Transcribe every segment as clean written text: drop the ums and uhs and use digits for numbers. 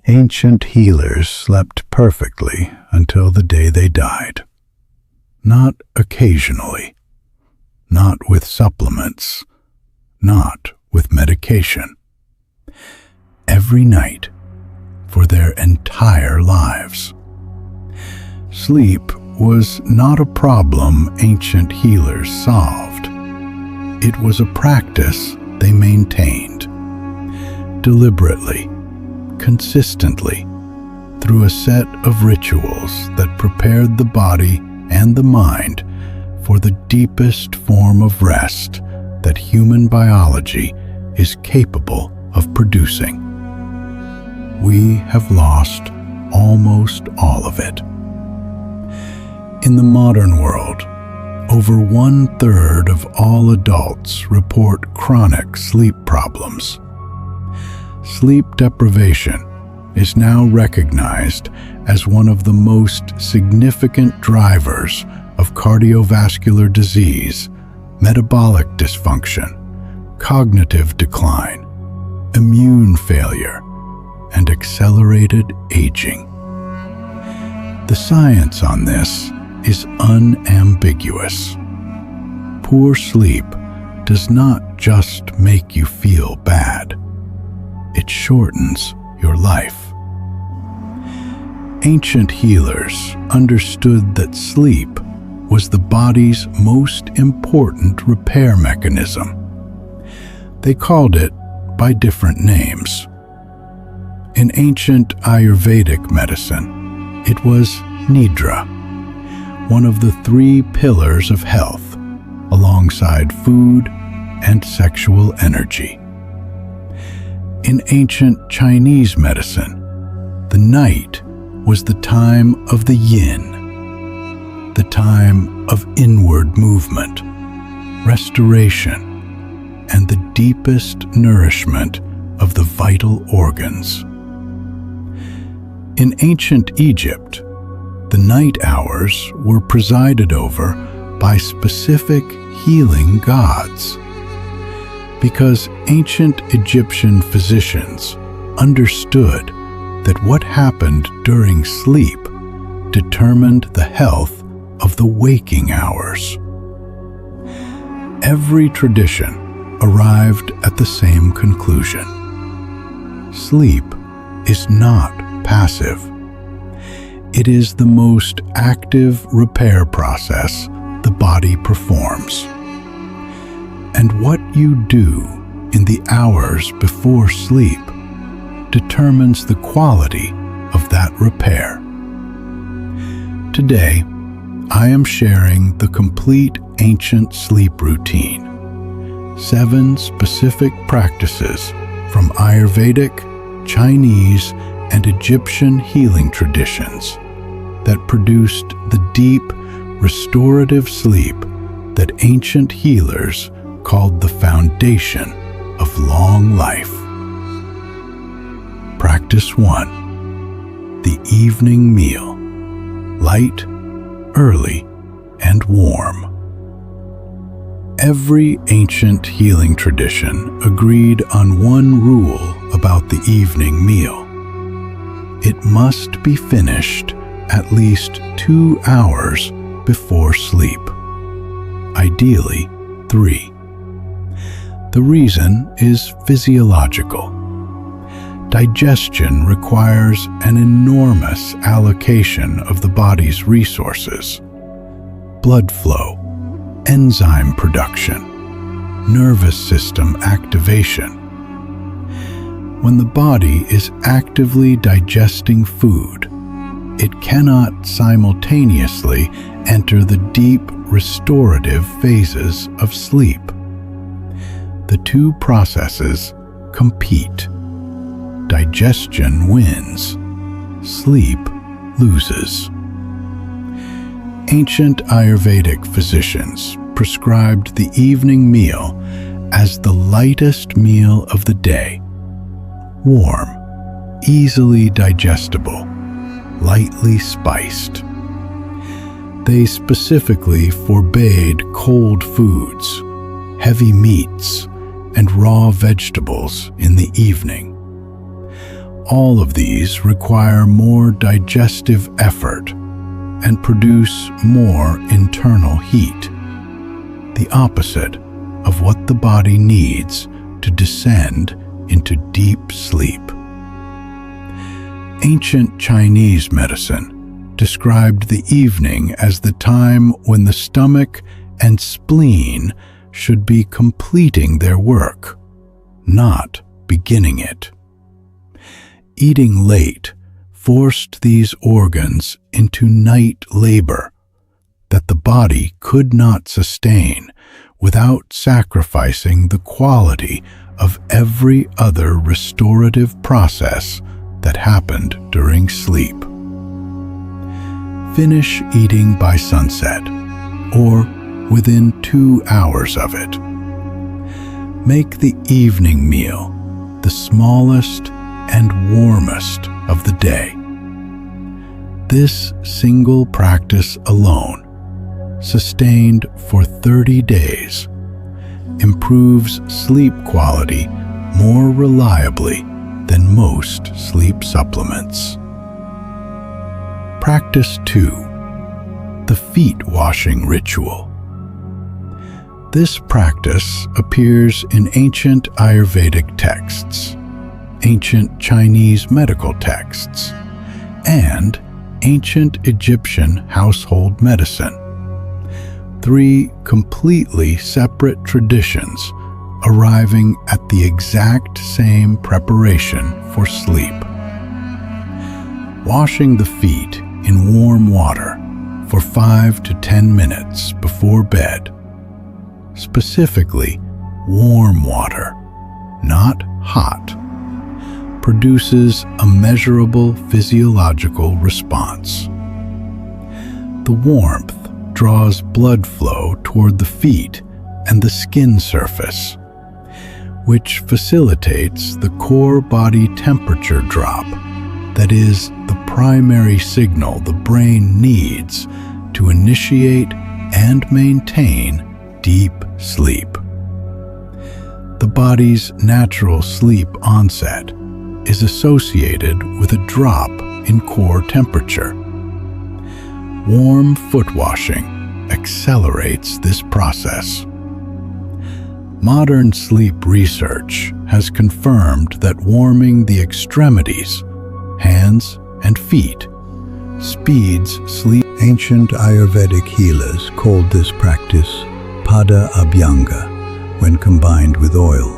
Ancient healers slept perfectly until the day they died. Not occasionally, not with supplements, not with medication. Every night for their entire lives. Sleep was not a problem ancient healers solved. It was a practice they maintained, deliberately, consistently, through a set of rituals that prepared the body and the mind for the deepest form of rest that human biology is capable of producing. We have lost almost all of it. In the modern world, over 1/3 of all adults report chronic sleep problems. Sleep deprivation is now recognized as one of the most significant drivers of cardiovascular disease, metabolic dysfunction, cognitive decline, immune failure, and accelerated aging. The science on this is unambiguous. Poor sleep does not just make you feel bad. It shortens your life. Ancient healers understood that sleep was the body's most important repair mechanism. They called it by different names. In ancient Ayurvedic medicine, it was Nidra, one of the 3 pillars of health, alongside food and sexual energy. In ancient Chinese medicine, the night was the time of the yin, the time of inward movement, restoration, and the deepest nourishment of the vital organs. In ancient Egypt, the night hours were presided over by specific healing gods, because ancient Egyptian physicians understood that what happened during sleep determined the health of the waking hours. Every tradition arrived at the same conclusion. Sleep is not passive. It is the most active repair process the body performs. And what you do in the hours before sleep determines the quality of that repair. Today, I am sharing the complete ancient sleep routine, 7 specific practices from Ayurvedic, Chinese, and Egyptian healing traditions that produced the deep, restorative sleep that ancient healers called the foundation of long life. Practice 1. The evening meal. Light, early, and warm. Every ancient healing tradition agreed on one rule about the evening meal. It must be finished at least 2 hours before sleep, ideally 3. The reason is physiological. Digestion requires an enormous allocation of the body's resources: blood flow, enzyme production, nervous system activation. When the body is actively digesting food, it cannot simultaneously enter the deep restorative phases of sleep. The 2 processes compete. Digestion wins, sleep loses. Ancient Ayurvedic physicians prescribed the evening meal as the lightest meal of the day. Warm, easily digestible, lightly spiced. They specifically forbade cold foods, heavy meats, and raw vegetables in the evening. All of these require more digestive effort and produce more internal heat, the opposite of what the body needs to descend into deep sleep. Ancient Chinese medicine described the evening as the time when the stomach and spleen should be completing their work, not beginning it. Eating late forced these organs into night labor that the body could not sustain without sacrificing the quality of every other restorative process that happened during sleep. Finish eating by sunset, or within 2 hours of it. Make the evening meal the smallest and warmest of the day. This single practice alone, sustained for 30 days, improves sleep quality more reliably than most sleep supplements. Practice 2. The feet washing ritual. This practice appears in ancient Ayurvedic texts, ancient Chinese medical texts, and ancient Egyptian household medicine. 3 completely separate traditions arriving at the exact same preparation for sleep. Washing the feet in warm water for 5 to 10 minutes before bed. Specifically, warm water, not hot, produces a measurable physiological response. The warmth draws blood flow toward the feet and the skin surface, which facilitates the core body temperature drop that is the primary signal the brain needs to initiate and maintain deep sleep. The body's natural sleep onset is associated with a drop in core temperature. Warm foot washing accelerates this process. Modern sleep research has confirmed that warming the extremities, hands and feet, speeds sleep. Ancient Ayurvedic healers called this practice Pada Abhyanga when combined with oil,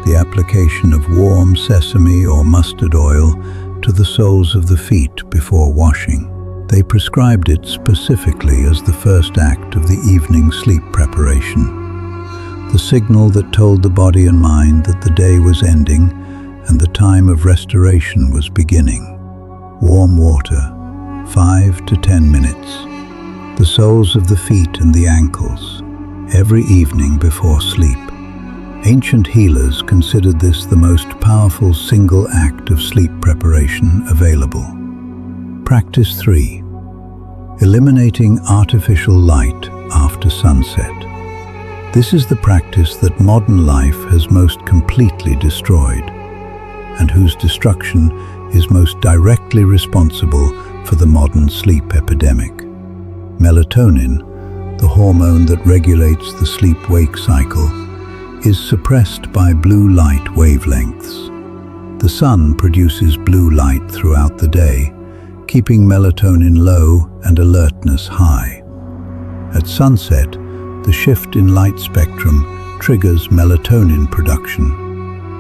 the application of warm sesame or mustard oil to the soles of the feet before washing. They prescribed it specifically as the first act of the evening sleep preparation, the signal that told the body and mind that the day was ending and the time of restoration was beginning. Warm water, 5 to 10 minutes. The soles of the feet and the ankles, every evening before sleep. Ancient healers considered this the most powerful single act of sleep preparation available. Practice 3. Eliminating artificial light after sunset. This is the practice that modern life has most completely destroyed, and whose destruction is most directly responsible for the modern sleep epidemic. Melatonin, the hormone that regulates the sleep-wake cycle, is suppressed by blue light wavelengths. The sun produces blue light throughout the day, keeping melatonin low and alertness high. At sunset, the shift in light spectrum triggers melatonin production,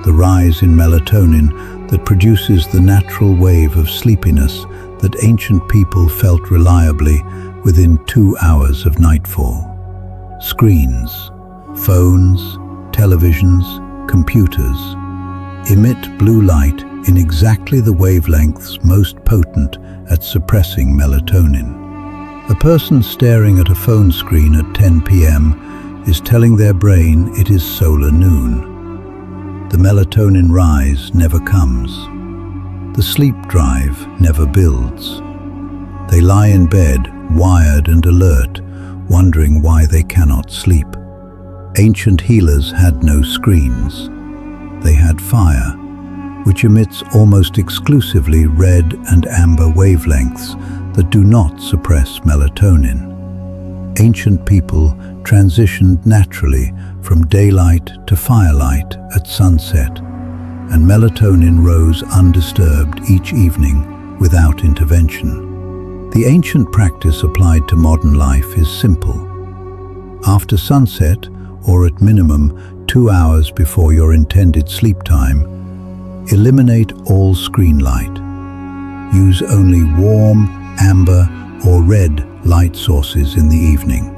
the rise in melatonin that produces the natural wave of sleepiness that ancient people felt reliably within 2 hours of nightfall. Screens, phones, televisions, computers emit blue light in exactly the wavelengths most potent at suppressing melatonin. A person staring at a phone screen at 10 p.m. is telling their brain it is solar noon. The melatonin rise never comes. The sleep drive never builds. They lie in bed, wired and alert, wondering why they cannot sleep. Ancient healers had no screens. They had fire, which emits almost exclusively red and amber wavelengths that do not suppress melatonin. Ancient people transitioned naturally from daylight to firelight at sunset, and melatonin rose undisturbed each evening without intervention. The ancient practice applied to modern life is simple. After sunset, or at minimum 2 hours before your intended sleep time, eliminate all screen light. Use only warm, amber, or red light sources in the evening.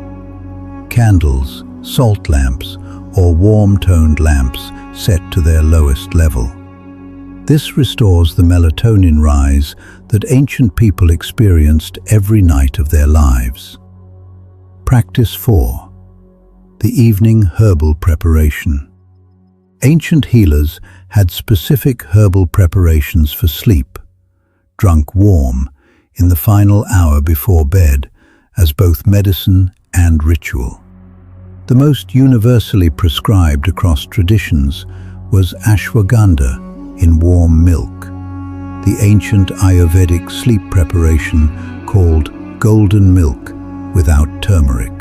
Candles, salt lamps, or warm-toned lamps set to their lowest level. This restores the melatonin rise that ancient people experienced every night of their lives. Practice 4. The evening herbal preparation. Ancient healers had specific herbal preparations for sleep, drunk warm in the final hour before bed as both medicine and ritual. The most universally prescribed across traditions was ashwagandha in warm milk, the ancient Ayurvedic sleep preparation called golden milk without turmeric.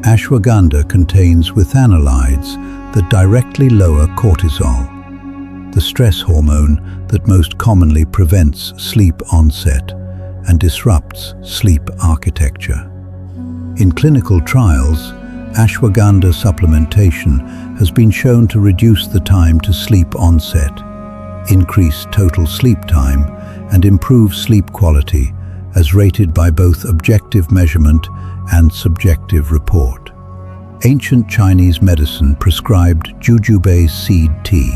Ashwagandha contains withanolides that directly lower cortisol, the stress hormone that most commonly prevents sleep onset and disrupts sleep architecture. In clinical trials, ashwagandha supplementation has been shown to reduce the time to sleep onset, increase total sleep time, and improve sleep quality as rated by both objective measurement and subjective report. Ancient Chinese medicine prescribed jujube seed tea,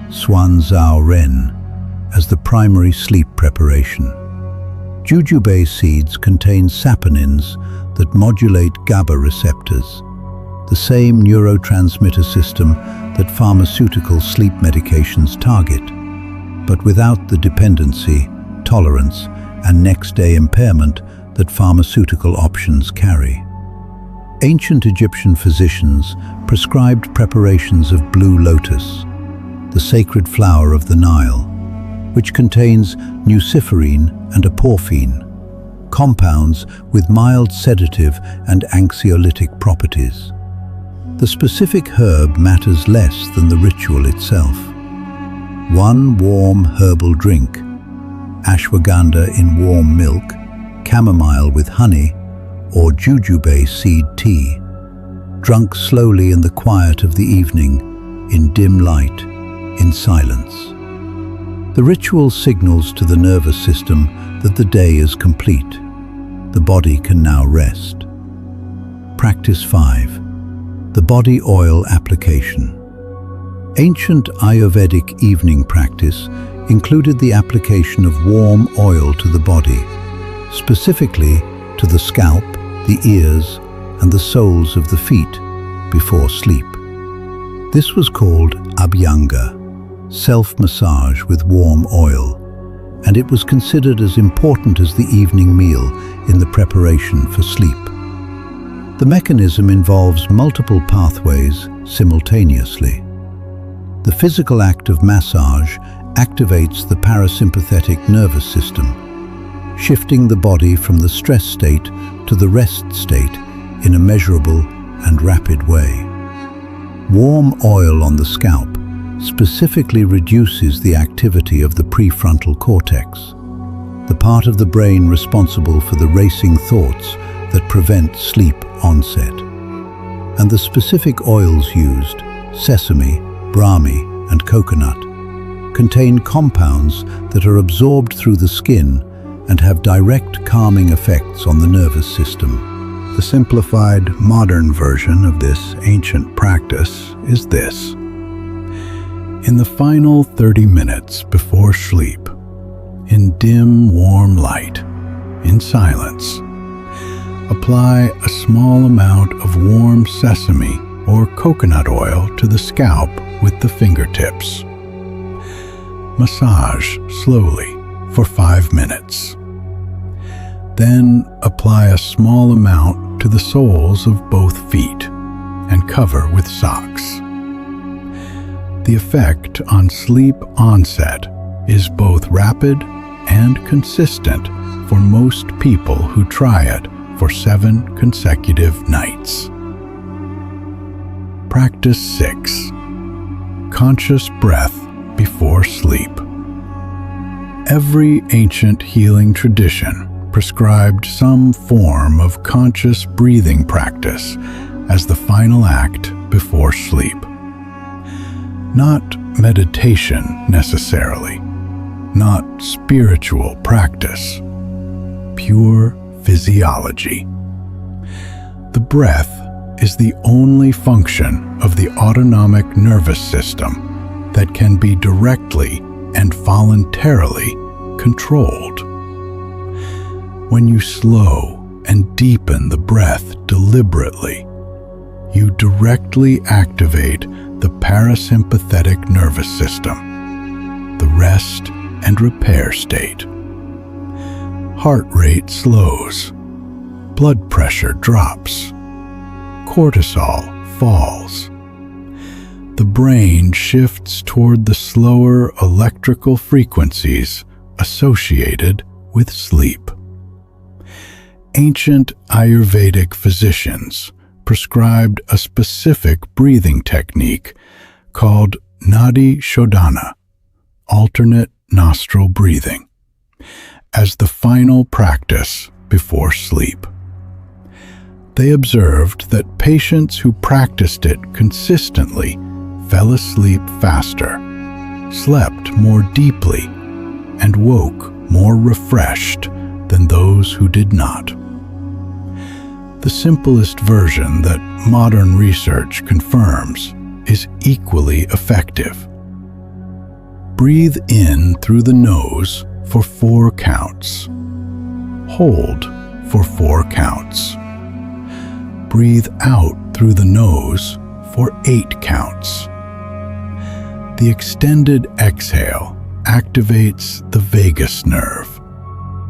Xuan Zhao Ren, as the primary sleep preparation. Jujube seeds contain saponins that modulate GABA receptors, the same neurotransmitter system that pharmaceutical sleep medications target, but without the dependency, tolerance, and next-day impairment that pharmaceutical options carry. Ancient Egyptian physicians prescribed preparations of blue lotus, the sacred flower of the Nile, which contains nuciferine and aporphine, compounds with mild sedative and anxiolytic properties. The specific herb matters less than the ritual itself. One warm herbal drink, ashwagandha in warm milk, chamomile with honey, or jujube seed tea, drunk slowly in the quiet of the evening, in dim light, in silence. The ritual signals to the nervous system that the day is complete. The body can now rest. Practice 5. The body oil application. Ancient Ayurvedic evening practice included the application of warm oil to the body, specifically to the scalp, the ears, and the soles of the feet before sleep. This was called abhyanga, self-massage with warm oil, and it was considered as important as the evening meal in the preparation for sleep. The mechanism involves multiple pathways simultaneously. The physical act of massage activates the parasympathetic nervous system, shifting the body from the stress state to the rest state in a measurable and rapid way. Warm oil on the scalp specifically reduces the activity of the prefrontal cortex, the part of the brain responsible for the racing thoughts that prevent sleep onset. And the specific oils used, sesame, brahmi, and coconut, contain compounds that are absorbed through the skin and have direct calming effects on the nervous system. The simplified, modern version of this ancient practice is this. In the final 30 minutes before sleep, in dim, warm light, in silence, apply a small amount of warm sesame or coconut oil to the scalp with the fingertips. Massage slowly for 5 minutes. Then apply a small amount to the soles of both feet and cover with socks. The effect on sleep onset is both rapid and consistent for most people who try it for 7 consecutive nights. Practice 6. Conscious breath before sleep. Every ancient healing tradition prescribed some form of conscious breathing practice as the final act before sleep. Not meditation necessarily, not spiritual practice, pure physiology. The breath is the only function of the autonomic nervous system that can be directly and voluntarily controlled. When you slow and deepen the breath deliberately, you directly activate the parasympathetic nervous system, the rest and repair state. Heart rate slows, blood pressure drops, cortisol falls. The brain shifts toward the slower electrical frequencies associated with sleep. Ancient Ayurvedic physicians prescribed a specific breathing technique called Nadi Shodhana, alternate nostril breathing, as the final practice before sleep. They observed that patients who practiced it consistently fell asleep faster, slept more deeply, and woke more refreshed than those who did not. The simplest version that modern research confirms is equally effective. Breathe in through the nose for 4 counts. Hold for 4 counts. Breathe out through the nose for 8 counts. The extended exhale activates the vagus nerve,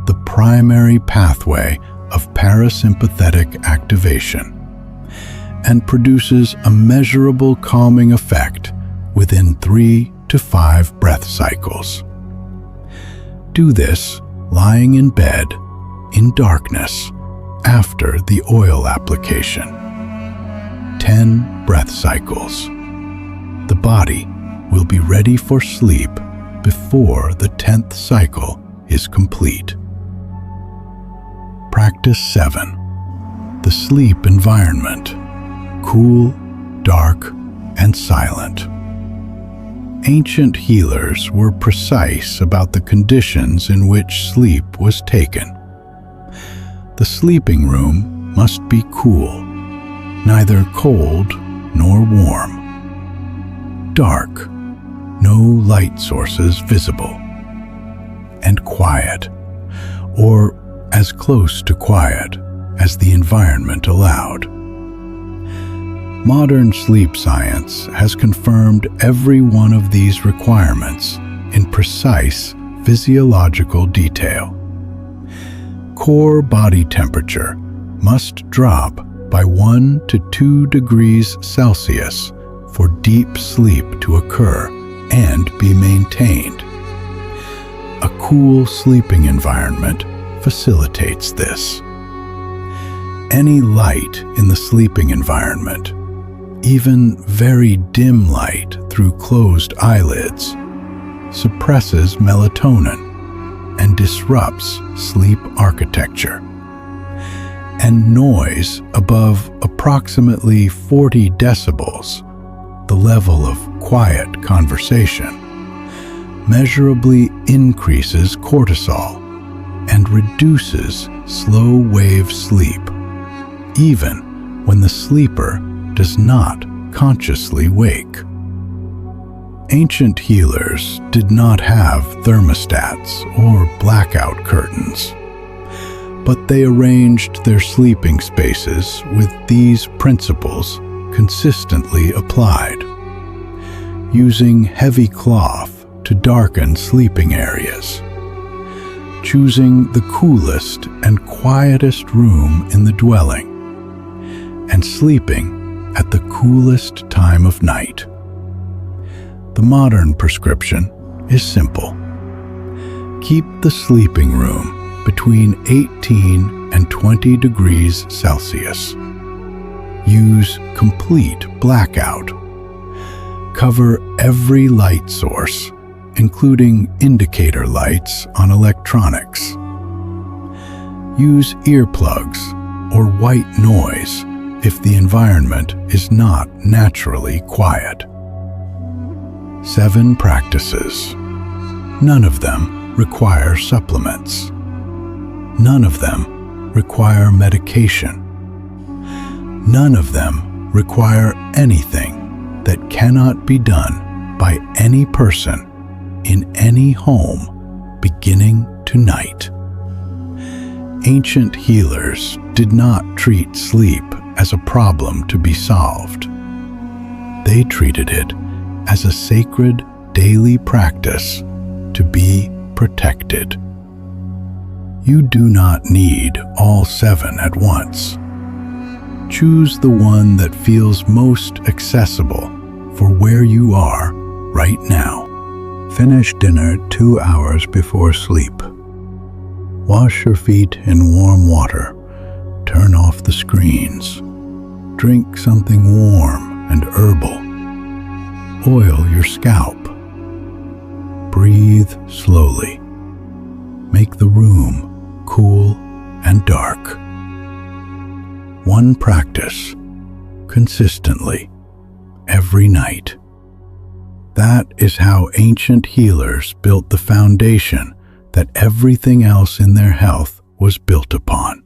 the primary pathway of parasympathetic activation, and produces a measurable calming effect within 3 to 5 breath cycles. Do this lying in bed in darkness after the oil application. 10 breath cycles. The body will be ready for sleep before the 10th cycle is complete. Practice 7. The sleep environment. Cool, dark, and silent. Ancient healers were precise about the conditions in which sleep was taken. The sleeping room must be cool, neither cold nor warm. Dark, no light sources visible. And quiet, or as close to quiet as the environment allowed. Modern sleep science has confirmed every one of these requirements in precise physiological detail. Core body temperature must drop by 1 to 2 degrees Celsius for deep sleep to occur and be maintained. A cool sleeping environment facilitates this. Any light in the sleeping environment, even very dim light through closed eyelids, suppresses melatonin and disrupts sleep architecture. And noise above approximately 40 decibels, the level of quiet conversation, measurably increases cortisol and reduces slow-wave sleep, even when the sleeper does not consciously wake. Ancient healers did not have thermostats or blackout curtains, but they arranged their sleeping spaces with these principles consistently applied, using heavy cloth to darken sleeping areas, choosing the coolest and quietest room in the dwelling, and sleeping at the coolest time of night. The modern prescription is simple. Keep the sleeping room between 18 and 20 degrees Celsius. Use complete blackout. Cover every light source, including indicator lights on electronics. Use earplugs or white noise if the environment is not naturally quiet. 7 practices. None of them require supplements. None of them require medication. None of them require anything that cannot be done by any person in any home beginning tonight. Ancient healers did not treat sleep as a problem to be solved. They treated it as a sacred daily practice to be protected. You do not need all 7 at once. Choose the one that feels most accessible for where you are right now. Finish dinner 2 hours before sleep. Wash your feet in warm water. Turn off the screens. Drink something warm and herbal. Oil your scalp. Breathe slowly. Make the room cool and dark. One practice, consistently, every night. That is how ancient healers built the foundation that everything else in their health was built upon.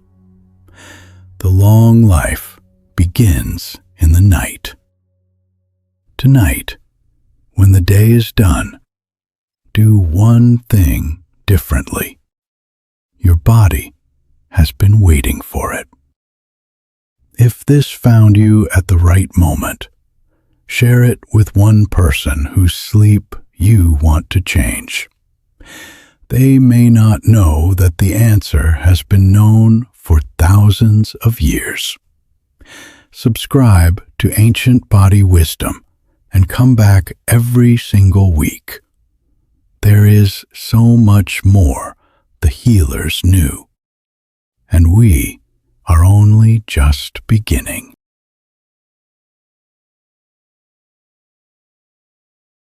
The long life begins in the night. Tonight, when the day is done, do one thing differently. Your body has been waiting for it. If this found you at the right moment, share it with one person whose sleep you want to change. They may not know that the answer has been known for thousands of years. Subscribe to Ancient Body Wisdom and come back every single week. There is so much more the healers knew, and we are only just beginning.